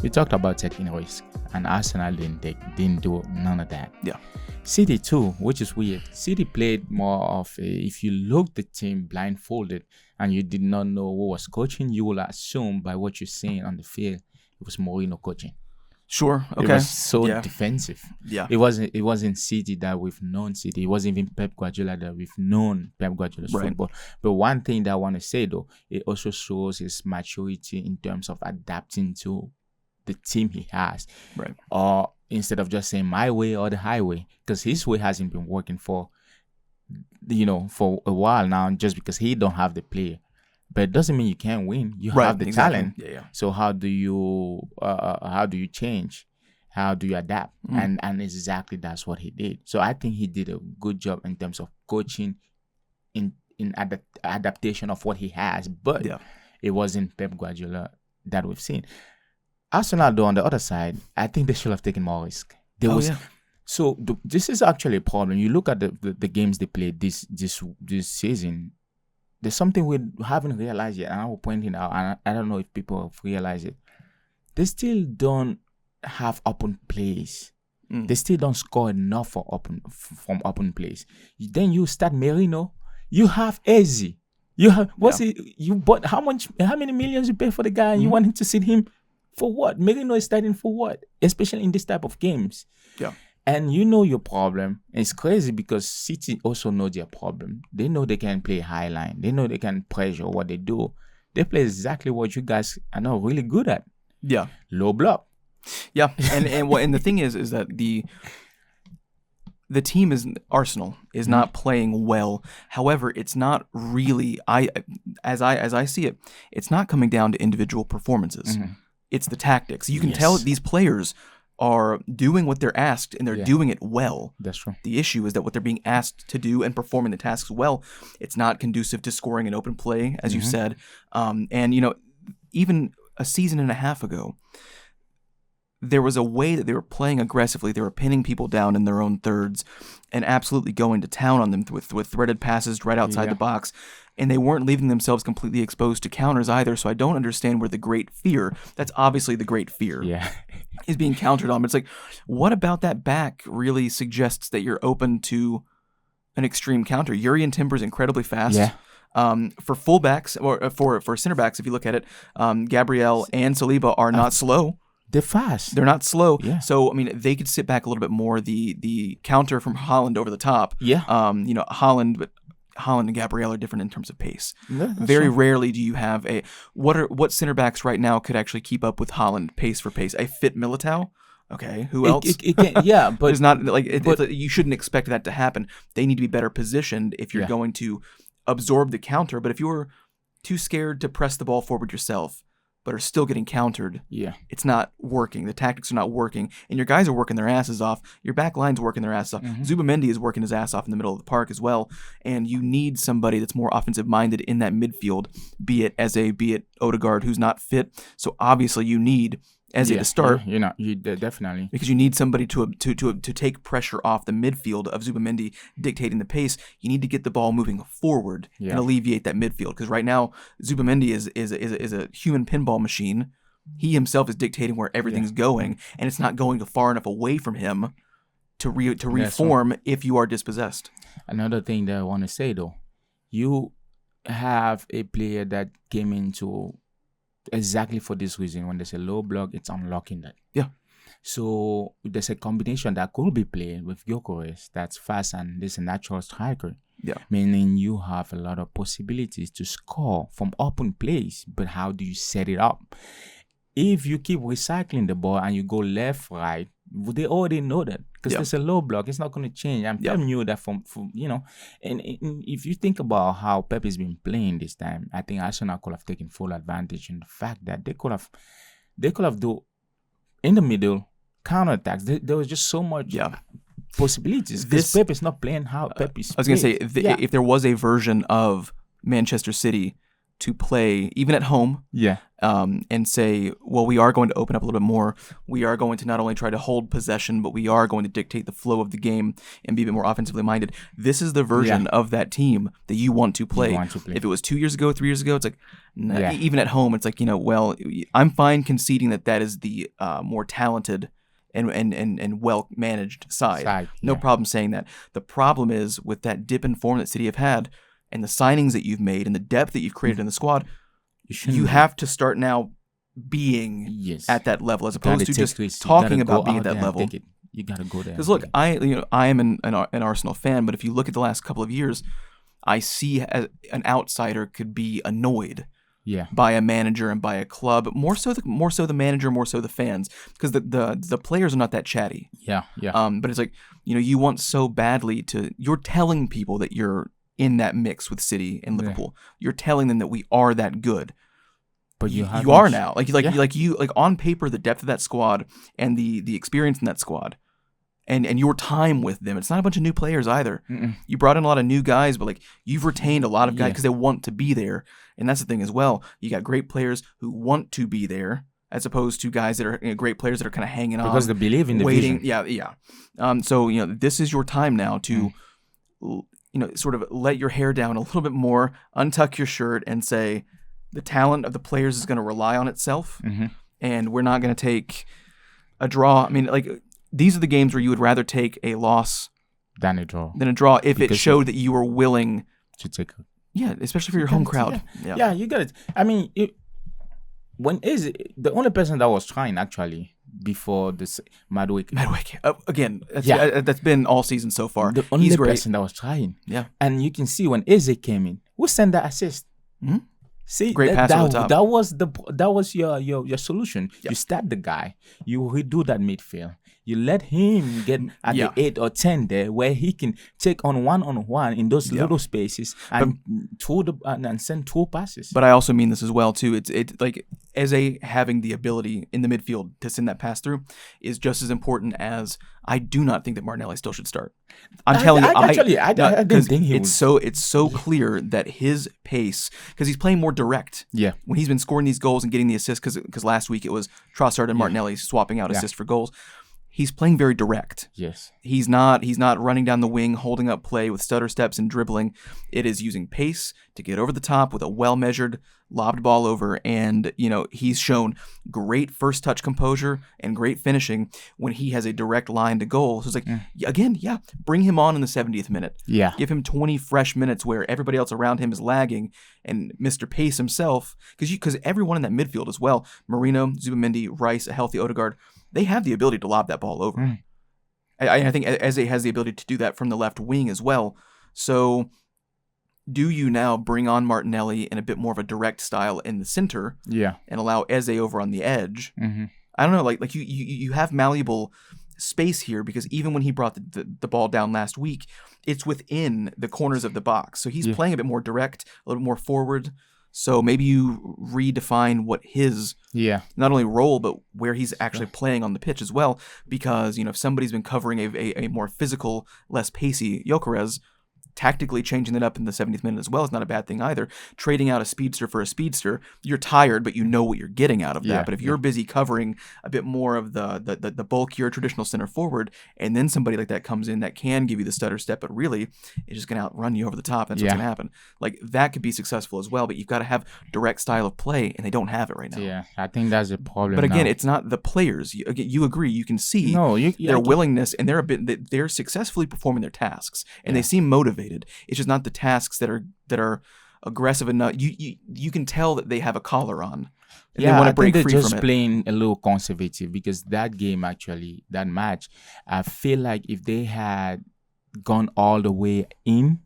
We talked about taking risk, and Arsenal didn't do none of that. Yeah. City too, which is weird. City played more of a, if you look the team blindfolded and you did not know who was coaching, you will assume by what you're seeing on the field, it was Mourinho coaching. Sure. Okay. It was so Yeah. defensive. Yeah. It wasn't City that we've known City. It wasn't even Pep Guardiola that we've known Pep Guardiola's Right. football. But one thing that I want to say though, it also shows his maturity in terms of adapting to the team he has. Right. Or instead of just saying my way or the highway, because his way hasn't been working for a while now, just because he don't have the player. But it doesn't mean you can't win. You Right, have the exactly. talent. Yeah. So how do you change? How do you adapt? And exactly that's what he did. So I think he did a good job in terms of coaching in adaptation of what he has. But it wasn't Pep Guardiola that we've seen. Arsenal, though, on the other side, I think they should have taken more risk. So this is actually a problem. You look at the games they played this season. There's something we haven't realized yet, and I will point it out. And I don't know if people have realized it. They still don't have open plays. They still don't score enough from open plays. Then you start Merino. You have Eze. You have you bought how many millions you pay for the guy? And you want him to sit him for what? Merino is starting for what? Especially in this type of games. Yeah. And you know your problem. It's crazy because City also know their problem. They know they can play high line. They know they can pressure what they do. They play exactly what you guys are not really good at. Yeah. Low block. Yeah. And the thing is that the team Arsenal is not playing well. However, it's not really as I see it, it's not coming down to individual performances. It's the tactics. You can tell these players are doing what they're asked, and they're doing it well. That's true. The issue is that what they're being asked to do and performing the tasks well, it's not conducive to scoring an open play, as you said. And, even a season and a half ago, there was a way that they were playing aggressively. They were pinning people down in their own thirds and absolutely going to town on them with threaded passes right outside the box. And they weren't leaving themselves completely exposed to counters either. So I don't understand where the great fear, that's obviously the great fear, is being countered on. But it's like, what about that back really suggests that you're open to an extreme counter? Jurrien Timber's incredibly fast. Yeah. For fullbacks, or for center backs, if you look at it, Gabriel and Saliba are not slow. They're fast. They're not slow. Yeah. So, I mean, they could sit back a little bit more. The counter from Haaland over the top. Yeah. Haaland and Gabriel are different in terms of pace. Yeah, Very rarely do you have what center backs right now could actually keep up with Haaland pace for pace? A fit Militao? Okay, who else? It can, but it's not you shouldn't expect that to happen. They need to be better positioned if you're going to absorb the counter. But if you're too scared to press the ball forward yourself, but are still getting countered, it's not working. The tactics are not working, and your guys are working their asses off. Your back line's working their asses off. Zubamendi is working his ass off in the middle of the park as well, and you need somebody that's more offensive-minded in that midfield, be it Odegaard, who's not fit. So obviously you need Eze to start. You definitely. Because you need somebody to take pressure off the midfield of Zubamendi dictating the pace. You need to get the ball moving forward and alleviate that midfield. Because right now, Zubamendi is a human pinball machine. He himself is dictating where everything's going, and it's not going far enough away from him to reform if you are dispossessed. Another thing that I want to say, though, you have a player that came into exactly for this reason. When there's a low block, it's unlocking that. Yeah. So there's a combination that could be played with Gyökeres that's fast and there's a natural striker. Yeah. Meaning you have a lot of possibilities to score from open plays, but how do you set it up? If you keep recycling the ball and you go left, right, they already know that because there's a low block. It's not going to change. I'm telling you that from and if you think about how Pep has been playing this time, I think Arsenal could have taken full advantage in the fact that they could have do in the middle counterattacks. There was just so much possibilities. Because Pep is not playing how Pep is. I was going to say if there was a version of Manchester City to play even at home, and say, well, we are going to open up a little bit more. We are going to not only try to hold possession, but we are going to dictate the flow of the game and be a bit more offensively minded. This is the version of that team that you want to play. If it was 2 years ago, 3 years ago, it's like, even at home, it's like, well, I'm fine conceding that is the more talented and well managed side. No problem saying that. The problem is with that dip in form that City have had and the signings that you've made and the depth that you've created in the squad, you have to start now being at that level as opposed to just talking about being at that level. You gotta go there. Because look, I am an Arsenal fan, but if you look at the last couple of years, I see an outsider could be annoyed by a manager and by a club. More so the manager, more so the fans, because the players are not that chatty. But it's like you want so badly you're telling people that you're in that mix with City and Liverpool. You're telling them that we are that good. But you are now. Like on paper, the depth of that squad and the experience in that squad and your time with them. It's not a bunch of new players either. You brought in a lot of new guys, but like you've retained a lot of guys because they want to be there. And that's the thing as well. You got great players who want to be there, as opposed to guys that are great players that are kind of hanging on because they believe in the waiting. Vision. So this is your time now to sort of let your hair down a little bit more, untuck your shirt, and say the talent of the players is going to rely on itself, and we're not going to take a draw. I mean, like these are the games where you would rather take a loss than a draw. If it showed that you were willing to take. Especially for your home crowd. Yeah, you got it. I mean, the only person that was trying actually before this Madwick again, that's been all season so far. The only person that was trying. And you can see when Eze came in, who sent that assist? See, great pass over the top. That was your solution. You stab the guy, you redo that midfield. You let him get at the 8 or 10 there, where he can take on one in those little spaces and send 2 passes. But I also mean this as well too. It's like Eze having the ability in the midfield to send that pass through is just as important as I do not think that Martinelli still should start. I'm telling you, I didn't think he was. It's so clear that his pace, because he's playing more direct. When he's been scoring these goals and getting the assists, because last week it was Trossard and Martinelli swapping out assists for goals. He's playing very direct. He's not running down the wing, holding up play with stutter steps and dribbling. It is using pace to get over the top with a well-measured lobbed ball over. And, he's shown great first touch composure and great finishing when he has a direct line to goal. So it's like, bring him on in the 70th minute. Give him 20 fresh minutes where everybody else around him is lagging and Mr. Pace himself, because everyone in that midfield as well, Marino, Zubamendi, Rice, a healthy Odegaard, they have the ability to lob that ball over. I think Eze has the ability to do that from the left wing as well. So do you now bring on Martinelli in a bit more of a direct style in the center and allow Eze over on the edge? I don't know. Like you have malleable space here, because even when he brought the ball down last week, it's within the corners of the box. So he's playing a bit more direct, a little more forward. So maybe you redefine what his not only role, but where he's actually playing on the pitch as well. Because, if somebody's been covering a more physical, less pacey Gyökeres, tactically changing it up in the 70th minute as well is not a bad thing either. Trading out a speedster for a speedster, you're tired, but you know what you're getting out of that. But if you're busy covering a bit more of the bulkier traditional center forward, and then somebody like that comes in that can give you the stutter step, but really it's just going to outrun you over the top. That's what's going to happen. Like, that could be successful as well, but you've got to have direct style of play, and they don't have it right now. I think that's a problem. But again, it's not the players. You agree. You can see their willingness, and they're successfully performing their tasks, and they seem motivated. It's just not the tasks that are aggressive enough. You can tell that they have a collar on. And they want to break free from it. They're just playing a little conservative, because that game, actually, that match, I feel like if they had gone all the way in,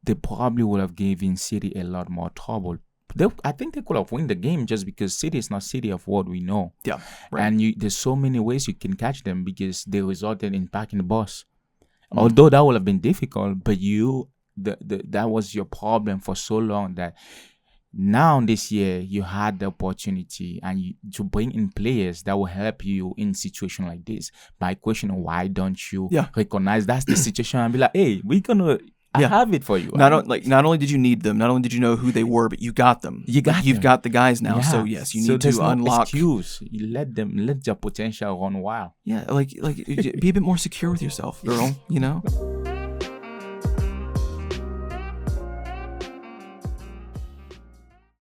they probably would have given City a lot more trouble. I think they could have won the game, just because City is not City of what we know. And there's so many ways you can catch them, because they resulted in packing the bus. Although that would have been difficult, but that was your problem for so long, that now this year you had the opportunity to bring in players that will help you in situation like this. By questioning, why don't you recognize that's the situation and be like, hey, we're gonna I Yeah. have it for you. Not only did you need them, not only did you know who they were, but you got them. You've them. got the guys now. So Yeah. yes, you So need there's to no unlock. excuse. You let their potential run wild. Yeah, like be a bit more secure with yourself, girl. You know.